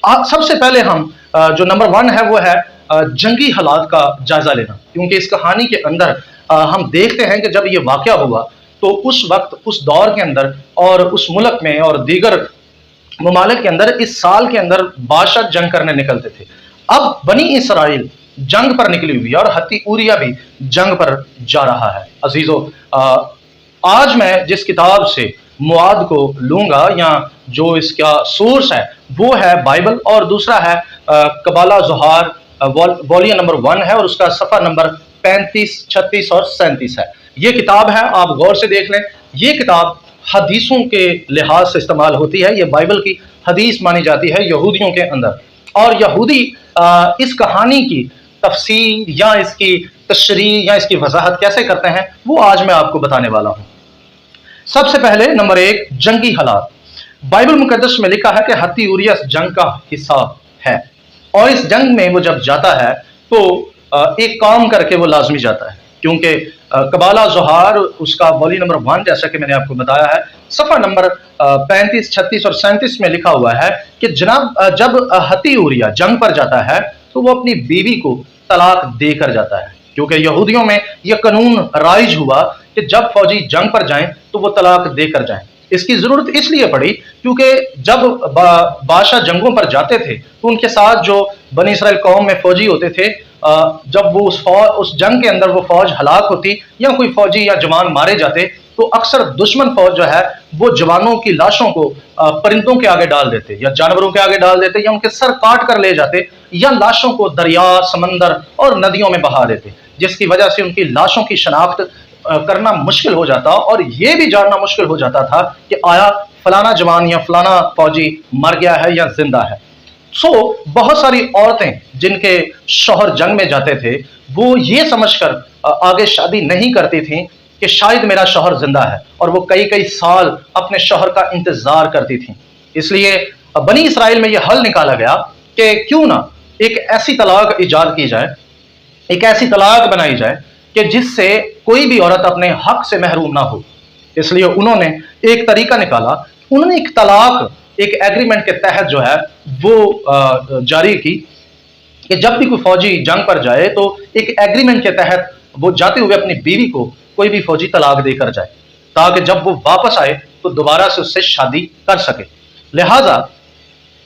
سب سے پہلے ہم جو نمبر 1 ہے وہ ہے جنگی حالات کا جائزہ لینا، کیونکہ اس کہانی کے اندر ہم دیکھتے ہیں کہ جب یہ واقعہ ہوا تو اس وقت اس دور کے اندر اور اس ملک میں اور دیگر ممالک کے اندر اس سال کے اندر بادشاہ جنگ کرنے نکلتے تھے۔ اب بنی اسرائیل جنگ پر نکلی ہوئی اور حتی اوریا بھی جنگ پر جا رہا ہے۔ عزیزو، آج میں جس کتاب سے مواد کو لوں گا یا جو اس کا سورس ہے وہ ہے بائبل، اور دوسرا ہے کبالہ زہار والیوم نمبر 1 ہے اور اس کا صفحہ نمبر 35، 36 اور 37 ہے۔ یہ کتاب ہے، آپ غور سے دیکھ لیں۔ یہ کتاب حدیثوں کے لحاظ سے استعمال ہوتی ہے، یہ بائبل کی حدیث مانی جاتی ہے یہودیوں کے اندر، اور یہودی اس کہانی کی تفسیر یا اس کی تشریح یا اس کی وضاحت کیسے کرتے ہیں وہ آج میں آپ کو بتانے والا ہوں۔ سب سے پہلے نمبر 1، جنگی حالات۔ بائبل مقدس میں لکھا ہے کہ حتی اوریا اس جنگ کا حصہ ہے، اور اس جنگ میں وہ جب جاتا ہے تو ایک کام کر کے وہ لازمی جاتا ہے، کیونکہ کبالہ زہار اس کا والیوم نمبر 1 جیسا کہ میں نے آپ کو بتایا ہے صفحہ نمبر 35، 36 اور 37 میں لکھا ہوا ہے کہ جناب جب حتی اوریا جنگ پر جاتا ہے تو وہ اپنی بیوی کو طلاق دے کر جاتا ہے، کیونکہ یہودیوں میں یہ قانون رائج ہوا کہ جب فوجی جنگ پر جائیں تو وہ طلاق دے کر جائیں۔ اس کی ضرورت اس لیے پڑی کیونکہ جب بادشاہ جنگوں پر جاتے تھے تو ان کے ساتھ جو بنی اسرائیل قوم میں فوجی ہوتے تھے، جب وہ اس جنگ کے اندر وہ فوج ہلاک ہوتی یا کوئی فوجی یا جوان مارے جاتے تو اکثر دشمن فوج جو ہے وہ جوانوں کی لاشوں کو پرندوں کے آگے ڈال دیتے یا جانوروں کے آگے ڈال دیتے یا ان کے سر کاٹ کر لے جاتے یا لاشوں کو دریا، سمندر اور ندیوں میں بہا دیتے، جس کی وجہ سے ان کی لاشوں کی شناخت کرنا مشکل ہو جاتا اور یہ بھی جاننا مشکل ہو جاتا تھا کہ آیا فلانا جوان یا فلانا فوجی مر گیا ہے یا زندہ ہے۔ بہت ساری عورتیں جن کے شوہر جنگ میں جاتے تھے وہ یہ سمجھ کر آگے شادی نہیں کرتی تھیں کہ شاید میرا شوہر زندہ ہے، اور وہ کئی سال اپنے شوہر کا انتظار کرتی تھیں۔ اس لیے بنی اسرائیل میں یہ حل نکالا گیا کہ کیوں نہ ایک ایسی طلاق ایجاد کی جائے، ایک ایسی طلاق بنائی جائے کہ جس سے کوئی بھی عورت اپنے حق سے محروم نہ ہو۔ اس لیے انہوں نے ایک طریقہ نکالا، انہوں نے ایک طلاق ایک ایگریمنٹ کے تحت جو ہے وہ جاری کی کہ جب بھی کوئی فوجی جنگ پر جائے تو ایک ایگریمنٹ کے تحت وہ جاتے ہوئے اپنی بیوی کو کوئی بھی فوجی طلاق دے کر جائے تاکہ جب وہ واپس آئے تو دوبارہ سے اس سے شادی کر سکے۔ لہٰذا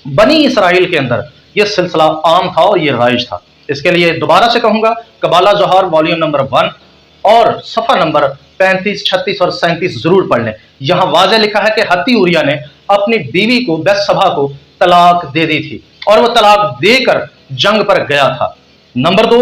بنی اسرائیل کے اندر یہ سلسلہ عام تھا اور یہ رائج تھا۔ اس کے لیے دوبارہ سے کہوں گا کبالہ زہار والیوم نمبر 1 اور صفحہ نمبر 35، 36 اور 37 ضرور پڑھ لیں۔ یہاں واضح لکھا ہے کہ حتی اوریا نے اپنی بیوی کو بیتشبہ کو طلاق دے دی تھی اور وہ طلاق دے کر جنگ پر گیا تھا۔ نمبر 2،